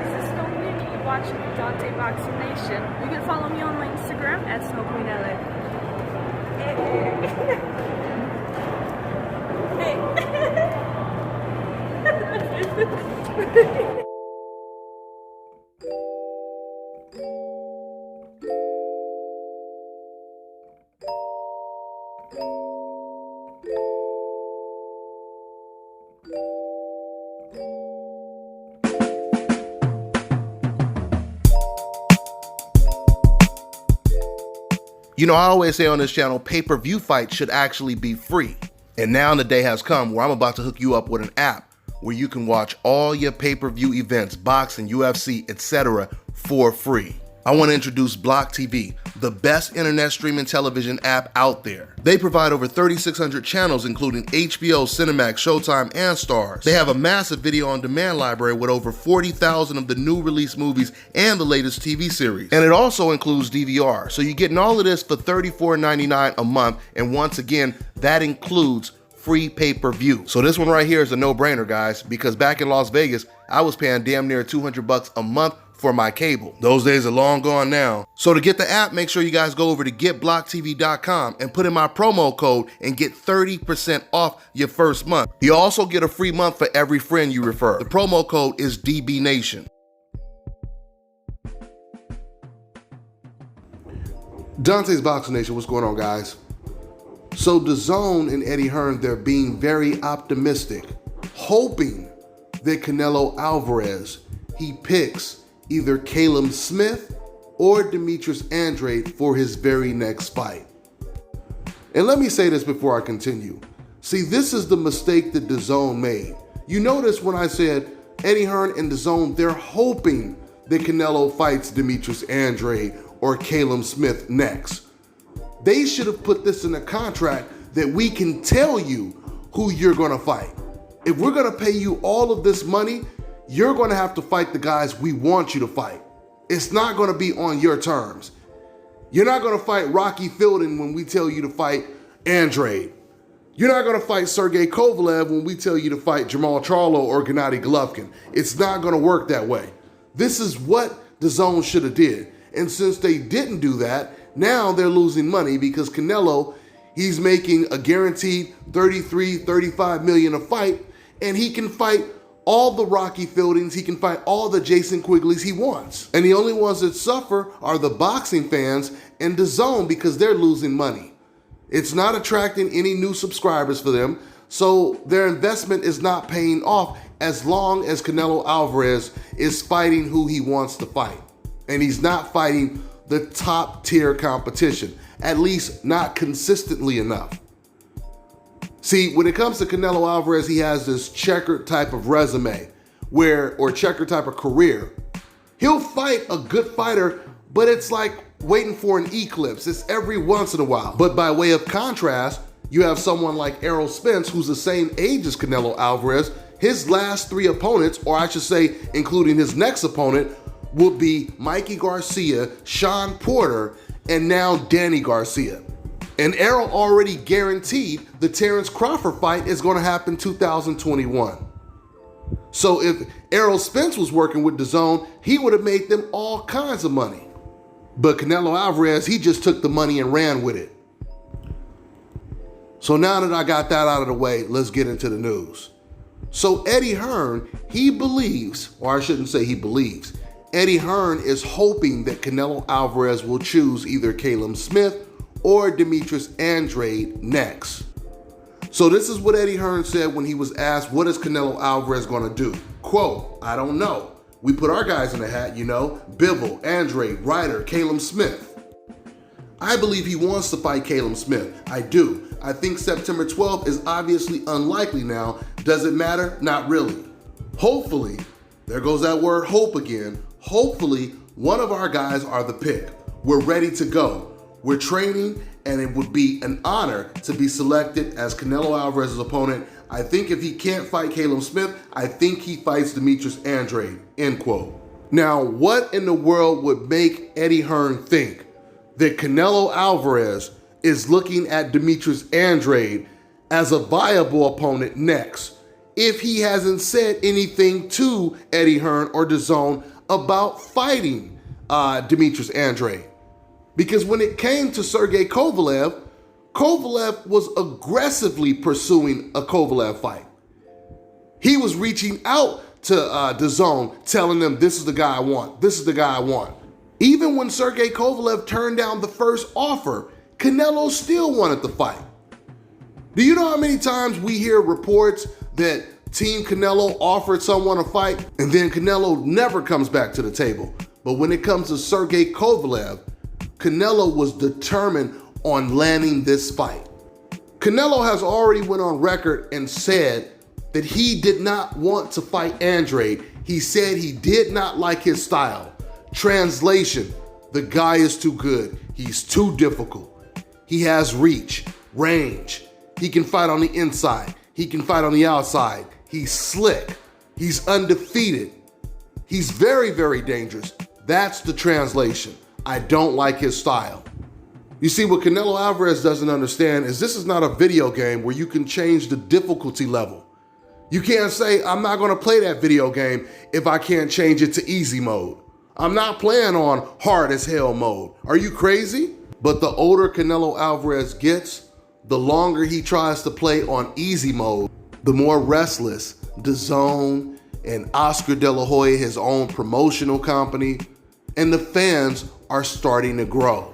this is Snow Queen and you're watching Boxing Nation. You can follow me on my Instagram at SnowQueenLA. Hey. You know, I always say on this channel, pay-per-view fights should actually be free. And now the day has come where I'm about to hook you up with an app where you can watch all your pay-per-view events, boxing, UFC, etc. for free. I want to introduce Block TV, the best internet streaming television app out there. They provide over 3,600 channels, including HBO, Cinemax, Showtime, and Starz. They have a massive video on demand library with over 40,000 of the new release movies and the latest TV series. And it also includes DVR. So you're getting all of this for $34.99 a month. And once again, that includes free pay-per-view. So this one right here is a no-brainer, guys, because back in Las Vegas, I was paying damn near $200 a month for my cable. Those days are long gone now. So to get the app, make sure you guys go over to getblocktv.com and put in my promo code and get 30% off your first month. You also get a free month for every friend you refer. The promo code is DBNation. Dante's Boxing Nation, what's going on, guys? So DAZN and Eddie Hearn, they're being very optimistic, hoping that Canelo Alvarez, he picks either Callum Smith or Demetrius Andrade for his very next fight. And let me say this before I continue. See, this is the mistake that DAZN made. You notice when I said Eddie Hearn and DAZN, they're hoping that Canelo fights Demetrius Andrade or Callum Smith next. They should have put this in a contract that we can tell you who you're gonna fight. If we're gonna pay you all of this money, you're gonna have to fight the guys we want you to fight. It's not gonna be on your terms. You're not gonna fight Rocky Fielding when we tell you to fight Andrade. You're not gonna fight Sergey Kovalev when we tell you to fight Jamal Charlo or Gennady Golovkin. It's not gonna work that way. This is what DAZN should have did. And since they didn't do that, now they're losing money because Canelo, he's making a guaranteed 33, 35 million a fight, and he can fight all the Rocky Fieldings, he can fight all the Jason Quigleys he wants. And the only ones that suffer are the boxing fans and DAZN because they're losing money. It's not attracting any new subscribers for them, so their investment is not paying off as long as Canelo Alvarez is fighting who he wants to fight. And he's not fighting the top tier competition, at least not consistently enough. See, when it comes to Canelo Alvarez, he has this checkered type of resume or checkered type of career. He'll fight a good fighter, but it's like waiting for an eclipse. It's every once in a while. But by way of contrast, you have someone like Errol Spence, who's the same age as Canelo Alvarez. His last three opponents, or I should say, including his next opponent, would be Mikey Garcia, Sean Porter, and now Danny Garcia. And Errol already guaranteed the Terrence Crawford fight is going to happen 2021. So if Errol Spence was working with DAZN, he would have made them all kinds of money. But Canelo Alvarez, he just took the money and ran with it. So now that I got that out of the way, let's get into the news. So Eddie Hearn, he believes, or I shouldn't say he believes, Eddie Hearn is hoping that Canelo Alvarez will choose either Callum Smith or Demetrius Andrade next. So this is what Eddie Hearn said when he was asked, what is Canelo Alvarez gonna do? Quote, I don't know. We put our guys in the hat, you know, Bivol, Andrade, Ryder, Callum Smith. I believe he wants to fight Callum Smith. I do. I think September 12th is obviously unlikely now. Does it matter? Not really. Hopefully, there goes that word hope again. Hopefully, one of our guys are the pick. We're ready to go. We're training, and it would be an honor to be selected as Canelo Alvarez's opponent. I think if he can't fight Callum Smith, I think he fights Demetrius Andrade, end quote. Now, what in the world would make Eddie Hearn think that Canelo Alvarez is looking at Demetrius Andrade as a viable opponent next if he hasn't said anything to Eddie Hearn or DAZN about fighting Demetrius Andrade. Because when it came to Sergey Kovalev, Kovalev was aggressively pursuing a Kovalev fight. He was reaching out to DAZN, telling them, this is the guy I want, this is the guy I want. Even when Sergey Kovalev turned down the first offer, Canelo still wanted the fight. Do you know how many times we hear reports that Team Canelo offered someone a fight and then Canelo never comes back to the table? But when it comes to Sergey Kovalev, Canelo was determined on landing this fight. Canelo has already went on record and said that he did not want to fight Andrade. He said he did not like his style. Translation, the guy is too good. He's too difficult. He has reach, range. He can fight on the inside. He can fight on the outside. He's slick. He's undefeated. He's very, very dangerous. That's the translation. I don't like his style. You see, what Canelo Alvarez doesn't understand is this is not a video game where you can change the difficulty level. You can't say, I'm not gonna play that video game if I can't change it to easy mode. I'm not playing on hard as hell mode. Are you crazy? But the older Canelo Alvarez gets, the longer he tries to play on easy mode, the more restless DAZN and Oscar De La Hoya, his own promotional company, and the fans are starting to grow.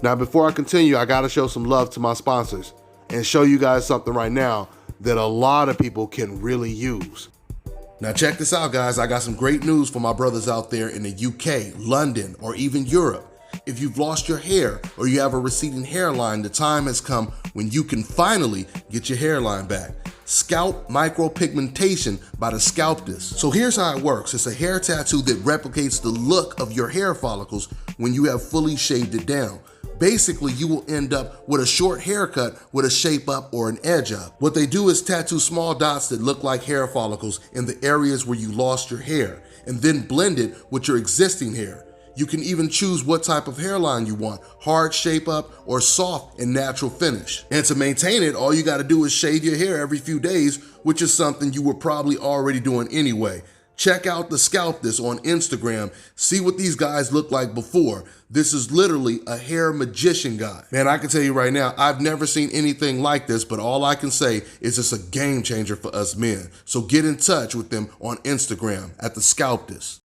Now, before I continue, I gotta show some love to my sponsors and show you guys something right now that a lot of people can really use. Now check this out, guys. I got some great news for my brothers out there in the UK, London, or even Europe. If you've lost your hair or you have a receding hairline, the time has come when you can finally get your hairline back. Scalp micropigmentation by the Sculptus. So here's how it works. It's a hair tattoo that replicates the look of your hair follicles when you have fully shaved it down. Basically, you will end up with a short haircut with a shape up or an edge up. What they do is tattoo small dots that look like hair follicles in the areas where you lost your hair, and then blend it with your existing hair. You can even choose what type of hairline you want, hard shape up or soft and natural finish. And to maintain it, all you gotta do is shave your hair every few days, which is something you were probably already doing anyway. Check out the Sculptus on Instagram. See what these guys look like before. This is literally a hair magician guy. Man, I can tell you right now, I've never seen anything like this, but all I can say is it's a game changer for us men. So get in touch with them on Instagram at the Sculptus.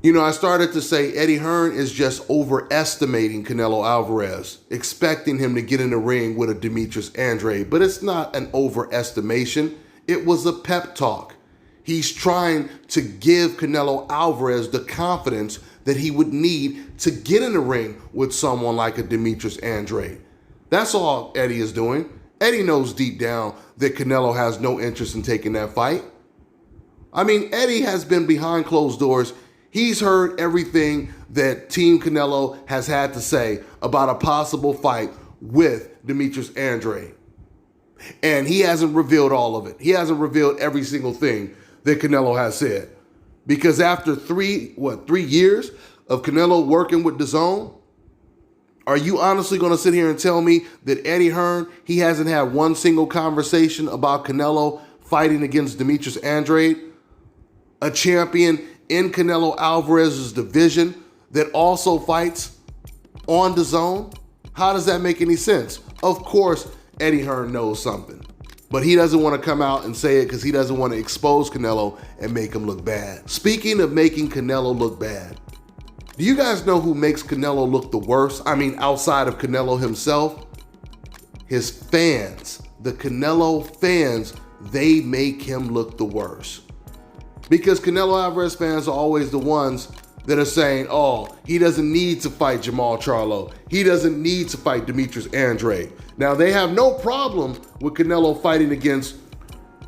You know, I started to say Eddie Hearn is just overestimating Canelo Alvarez, expecting him to get in the ring with a Demetrius Andrade, but it's not an overestimation. It was a pep talk. He's trying to give Canelo Alvarez the confidence that he would need to get in the ring with someone like a Demetrius Andrade. That's all Eddie is doing. Eddie knows deep down that Canelo has no interest in taking that fight. I mean, Eddie has been behind closed doors. He's heard everything that Team Canelo has had to say about a possible fight with Demetrius Andrade. And he hasn't revealed all of it. He hasn't revealed every single thing that Canelo has said. Because after three years of Canelo working with DAZN, are you honestly going to sit here and tell me that Eddie Hearn, he hasn't had one single conversation about Canelo fighting against Demetrius Andrade, a champion in Canelo Alvarez's division that also fights on DAZN? How does that make any sense? Of course, Eddie Hearn knows something, but he doesn't want to come out and say it because he doesn't want to expose Canelo and make him look bad. Speaking of making Canelo look bad, do you guys know who makes Canelo look the worst? I mean, outside of Canelo himself, his fans, the Canelo fans, they make him look the worst. Because Canelo Alvarez fans are always the ones that are saying, oh, he doesn't need to fight Jamal Charlo. He doesn't need to fight Demetrius Andrade. Now, they have no problem with Canelo fighting against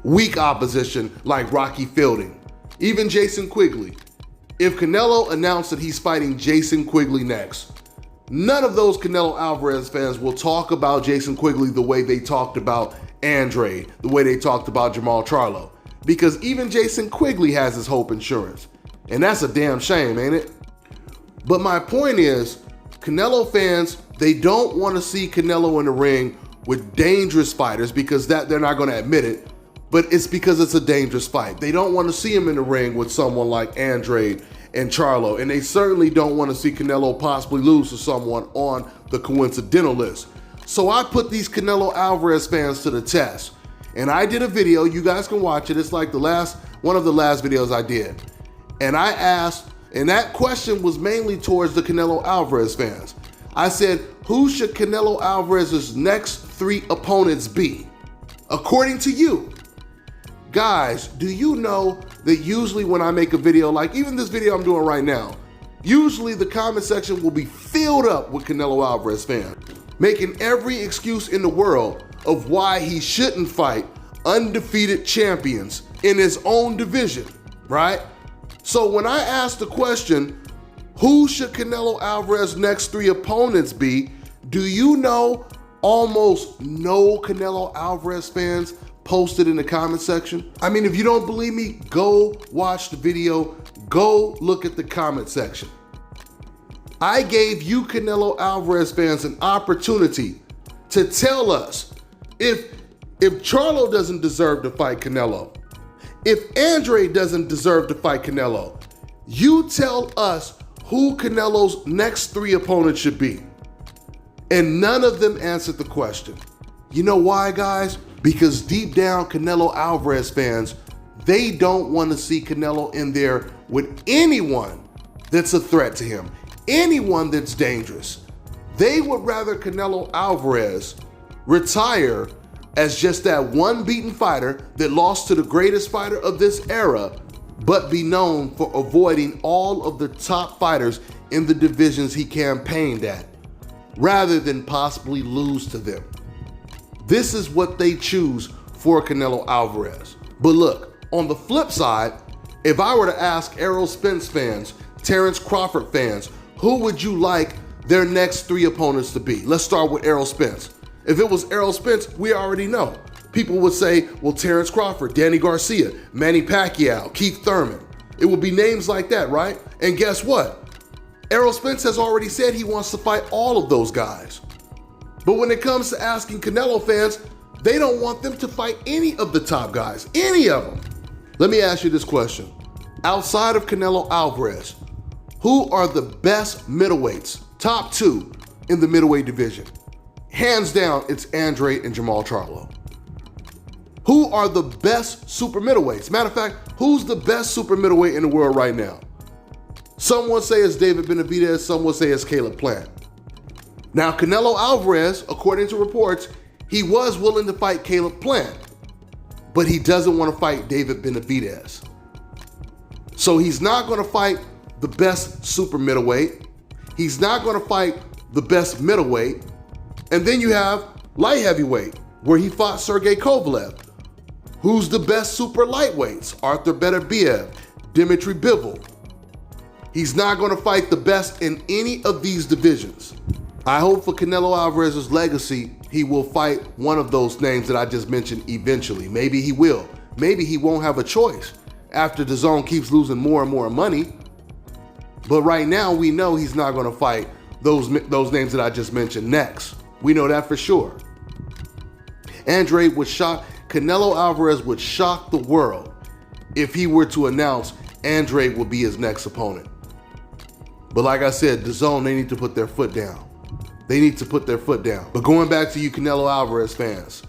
weak opposition like Rocky Fielding, even Jason Quigley. If Canelo announced that he's fighting Jason Quigley next, none of those Canelo Alvarez fans will talk about Jason Quigley the way they talked about Andrade, the way they talked about Jamal Charlo. Because even Jason Quigley has his hope insurance. And that's a damn shame, ain't it? But my point is, Canelo fans, they don't want to see Canelo in the ring with dangerous fighters because they're not going to admit it, but it's because it's a dangerous fight. They don't want to see him in the ring with someone like Andrade and Charlo, and they certainly don't want to see Canelo possibly lose to someone on the coincidental list. So I put these Canelo Alvarez fans to the test, and I did a video. You guys can watch it. It's like one of the last videos I did. And I asked, and that question was mainly towards the Canelo Alvarez fans. I said, who should Canelo Alvarez's next 3 opponents be? According to you. Guys, do you know that usually when I make a video, like even this video I'm doing right now, usually the comment section will be filled up with Canelo Alvarez fans, making every excuse in the world of why he shouldn't fight undefeated champions in his own division, right? So when I asked the question, who should Canelo Alvarez's next 3 opponents be? Do you know almost no Canelo Alvarez fans posted in the comment section? I mean, if you don't believe me, go watch the video, go look at the comment section. I gave you Canelo Alvarez fans an opportunity to tell us if Charlo doesn't deserve to fight Canelo, if Andrade doesn't deserve to fight Canelo, you tell us who Canelo's next 3 opponents should be. And none of them answered the question. You know why, guys? Because deep down, Canelo Alvarez fans, they don't want to see Canelo in there with anyone that's a threat to him, anyone that's dangerous. They would rather Canelo Alvarez retire as just that one beaten fighter that lost to the greatest fighter of this era, but be known for avoiding all of the top fighters in the divisions he campaigned at, rather than possibly lose to them. This is what they choose for Canelo Alvarez. But look, on the flip side, if I were to ask Errol Spence fans, Terrence Crawford fans, who would you like their next 3 opponents to be? Let's start with Errol Spence. If it was Errol Spence, we already know. People would say, well, Terrence Crawford, Danny Garcia, Manny Pacquiao, Keith Thurman. It would be names like that, right? And guess what? Errol Spence has already said he wants to fight all of those guys. But when it comes to asking Canelo fans, they don't want them to fight any of the top guys, any of them. Let me ask you this question. Outside of Canelo Alvarez, who are the best middleweights, top 2 in the middleweight division? Hands down, it's Andrade and Jermall Charlo. Who are the best super middleweights? Matter of fact, who's the best super middleweight in the world right now? Some would say it's David Benavidez, some would say it's Caleb Plant. Now, Canelo Alvarez, according to reports, he was willing to fight Caleb Plant, but he doesn't want to fight David Benavidez. So he's not going to fight the best super middleweight. He's not going to fight the best middleweight. And then you have light heavyweight, where he fought Sergey Kovalev. Who's the best super lightweights? Arthur Beterbiev, Dimitri Bivol. He's not going to fight the best in any of these divisions. I hope for Canelo Alvarez's legacy, he will fight one of those names that I just mentioned eventually. Maybe he will. Maybe he won't have a choice after DAZN keeps losing more and more money. But right now, we know he's not going to fight those names that I just mentioned next. We know that for sure. Andrade would shock, Canelo Alvarez would shock the world if he were to announce Andrade would be his next opponent. But like I said, DAZN, they need to put their foot down. They need to put their foot down. But going back to you Canelo Alvarez fans,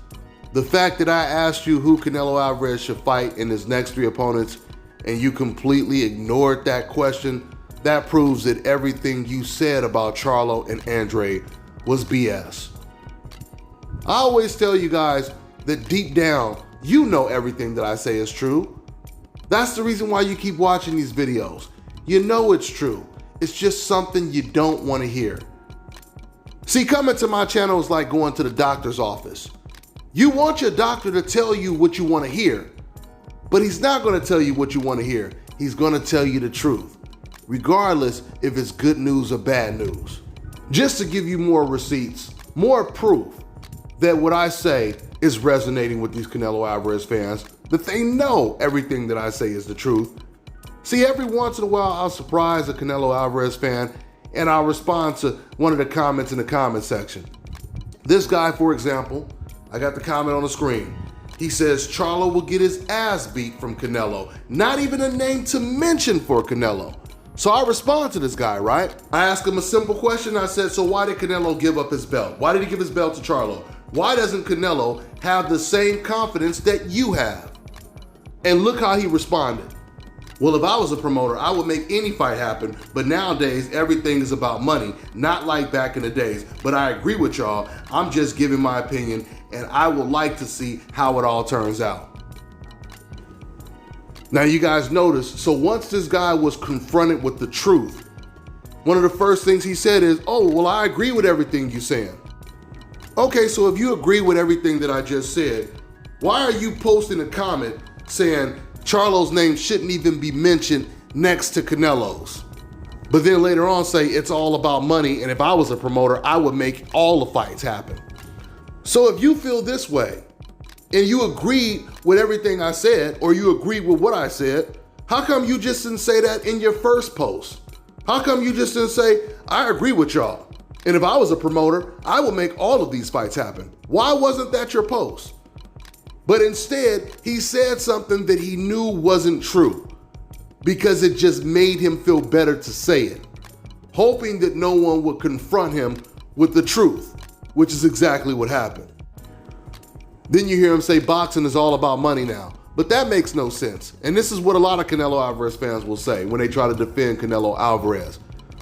the fact that I asked you who Canelo Alvarez should fight in his next 3 opponents and you completely ignored that question, that proves that everything you said about Charlo and Andrade was BS. I always tell you guys that deep down, you know everything that I say is true. That's the reason why you keep watching these videos. You know it's true. It's just something you don't want to hear. See, coming to my channel is like going to the doctor's office. You want your doctor to tell you what you want to hear, but he's not going to tell you what you want to hear. He's going to tell you the truth, regardless if it's good news or bad news. Just to give you more receipts, more proof that what I say is resonating with these Canelo Alvarez fans, that they know everything that I say is the truth. See, every once in a while, I'll surprise a Canelo Alvarez fan and I'll respond to one of the comments in the comment section. This guy, for example, I got the comment on the screen. He says Charlo will get his ass beat from Canelo. Not even a name to mention for Canelo. So I respond to this guy, right? I ask him a simple question. I said, so why did Canelo give up his belt? Why did he give his belt to Charlo? Why doesn't Canelo have the same confidence that you have? And look how he responded. Well, if I was a promoter, I would make any fight happen, but nowadays everything is about money, not like back in the days. But I agree with y'all. I'm just giving my opinion, and I would like to see how it all turns out. Now you guys notice, so once this guy was confronted with the truth, one of the first things he said is, oh, well, I agree with everything you're saying. Okay, so if you agree with everything that I just said, why are you posting a comment saying Charlo's name shouldn't even be mentioned next to Canelo's? But then later on say it's all about money, and if I was a promoter, I would make all the fights happen. So if you feel this way, and you agreed with everything I said, or you agreed with what I said, how come you just didn't say that in your first post? How come you just didn't say, I agree with y'all, and if I was a promoter, I would make all of these fights happen? Why wasn't that your post? But instead, he said something that he knew wasn't true because it just made him feel better to say it, hoping that no one would confront him with the truth, which is exactly what happened. Then you hear him say boxing is all about money now, but that makes no sense. And this is what a lot of Canelo Alvarez fans will say when they try to defend Canelo Alvarez.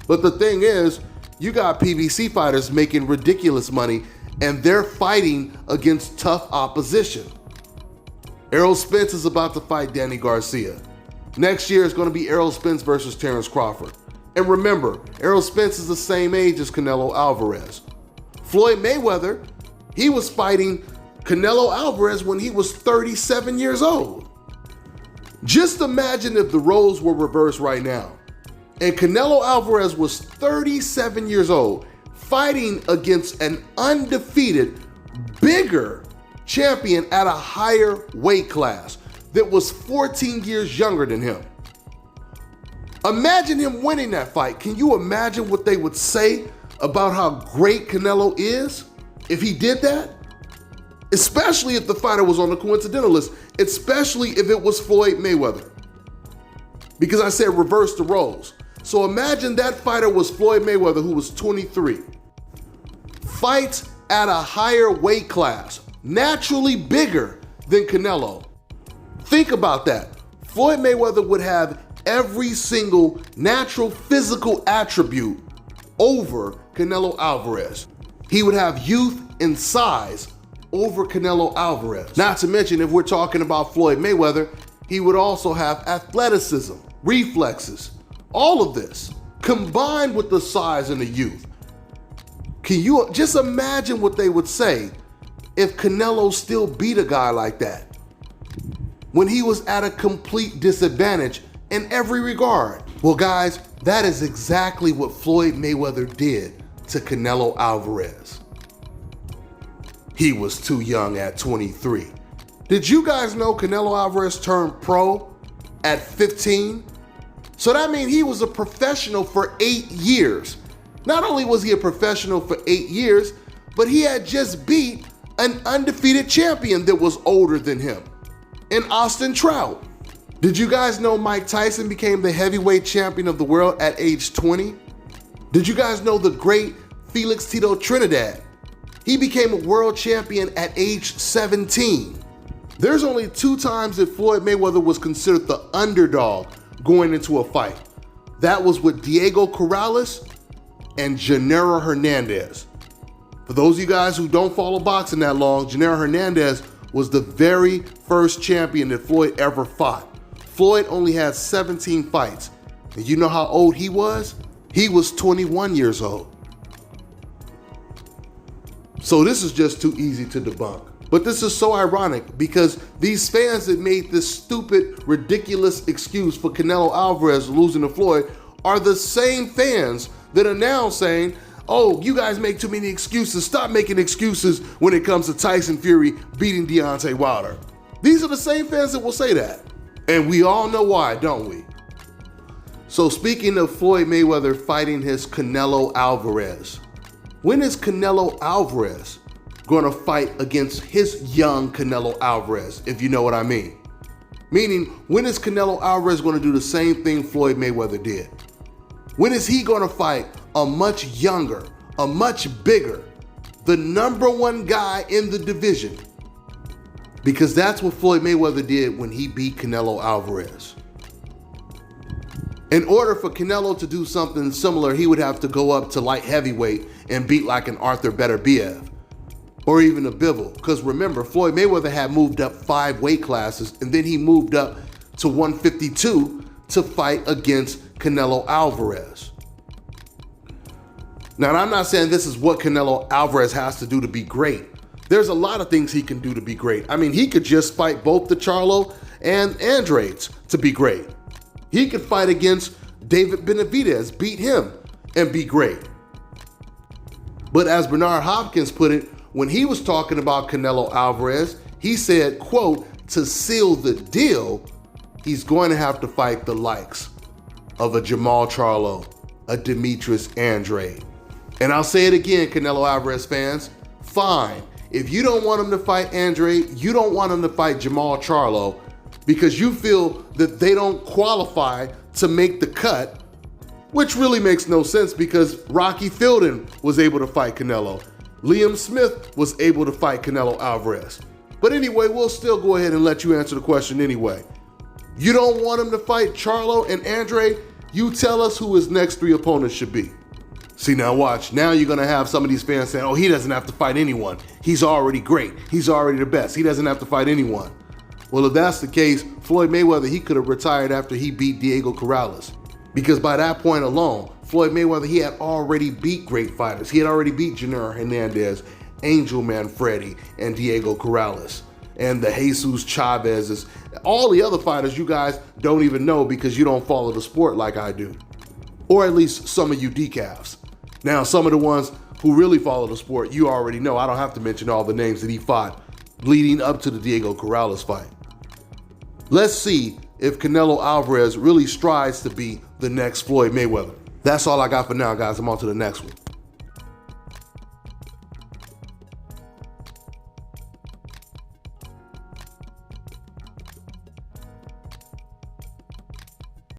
But the thing is, you got PBC fighters making ridiculous money, and they're fighting against tough opposition. Errol Spence is about to fight Danny Garcia. Next year is going to be Errol Spence versus Terrence Crawford. And remember, Errol Spence is the same age as Canelo Alvarez. Floyd Mayweather, he was fighting Canelo Alvarez when he was 37 years old. Just imagine if the roles were reversed right now, and Canelo Alvarez was 37 years old, fighting against an undefeated, bigger champion at a higher weight class that was 14 years younger than him. Imagine him winning that fight. Can you imagine what they would say about how great Canelo is if he did that? Especially if the fighter was on the coincidental list, especially if it was Floyd Mayweather. Because I said reverse the roles. So imagine that fighter was Floyd Mayweather, who was 23. Fights at a higher weight class, naturally bigger than Canelo. Think about that. Floyd Mayweather would have every single natural physical attribute over Canelo Alvarez. He would have youth and size over Canelo Alvarez. Not to mention, if we're talking about Floyd Mayweather, he would also have athleticism, reflexes, all of this combined with the size and the youth. Can you just imagine what they would say if Canelo still beat a guy like that when he was at a complete disadvantage in every regard? Well, guys, that is exactly what Floyd Mayweather did to Canelo Alvarez. He was too young at 23. Did you guys know Canelo Alvarez turned pro at 15? So that means he was a professional for 8 years. Not only was he a professional for 8 years, but he had just beat an undefeated champion that was older than him, in Austin Trout. Did you guys know Mike Tyson became the heavyweight champion of the world at age 20? Did you guys know the great Felix Tito Trinidad? He became a world champion at age 17. There's only 2 times that Floyd Mayweather was considered the underdog going into a fight. That was with Diego Corrales and Genaro Hernandez. For those of you guys who don't follow boxing that long, Genaro Hernandez was the very first champion that Floyd ever fought. Floyd only had 17 fights. And you know how old he was? He was 21 years old. So this is just too easy to debunk. But this is so ironic because these fans that made this stupid, ridiculous excuse for Canelo Alvarez losing to Floyd are the same fans that are now saying, oh, you guys make too many excuses. Stop making excuses when it comes to Tyson Fury beating Deontay Wilder. These are the same fans that will say that. And we all know why, don't we? So speaking of Floyd Mayweather fighting his Canelo Alvarez, when is Canelo Alvarez going to fight against his young Canelo Alvarez, if you know what I mean? Meaning, when is Canelo Alvarez going to do the same thing Floyd Mayweather did? When is he going to fight a much younger, a much bigger, the number one guy in the division? Because that's what Floyd Mayweather did when he beat Canelo Alvarez. In order for Canelo to do something similar, he would have to go up to light heavyweight and beat like an Arthur Beterbiev or even a Bivol. Because remember, Floyd Mayweather had moved up 5 weight classes and then he moved up to 152 to fight against Canelo Alvarez. Now, I'm not saying this is what Canelo Alvarez has to do to be great. There's a lot of things he can do to be great. I mean, he could just fight both the Charlo and Andrades to be great. He could fight against David Benavidez, beat him, and be great. But as Bernard Hopkins put it, when he was talking about Canelo Alvarez, he said, quote, to seal the deal, he's going to have to fight the likes of a Jamal Charlo, a Demetrius Andrade. And I'll say it again, Canelo Alvarez fans, fine. If you don't want him to fight Andrade, you don't want him to fight Jamal Charlo because you feel that they don't qualify to make the cut, which really makes no sense because Rocky Fielding was able to fight Canelo. Liam Smith was able to fight Canelo Alvarez. But anyway, we'll still go ahead and let you answer the question anyway. You don't want him to fight Charlo and Andrade? You tell us who his next 3 opponents should be. See, now watch. Now you're going to have some of these fans saying, oh, he doesn't have to fight anyone. He's already great. He's already the best. He doesn't have to fight anyone. Well, if that's the case, Floyd Mayweather, he could have retired after he beat Diego Corrales. Because by that point alone, Floyd Mayweather, he had already beat great fighters. He had already beat Janir Hernandez, Angel Manfredi, and Diego Corrales. And the Jesus Chavez's, all the other fighters you guys don't even know because you don't follow the sport like I do. Or at least some of you decafs. Now, some of the ones who really follow the sport, you already know. I don't have to mention all the names that he fought leading up to the Diego Corrales fight. Let's see if Canelo Alvarez really strives to be the next Floyd Mayweather. That's all I got for now, guys. I'm on to the next one.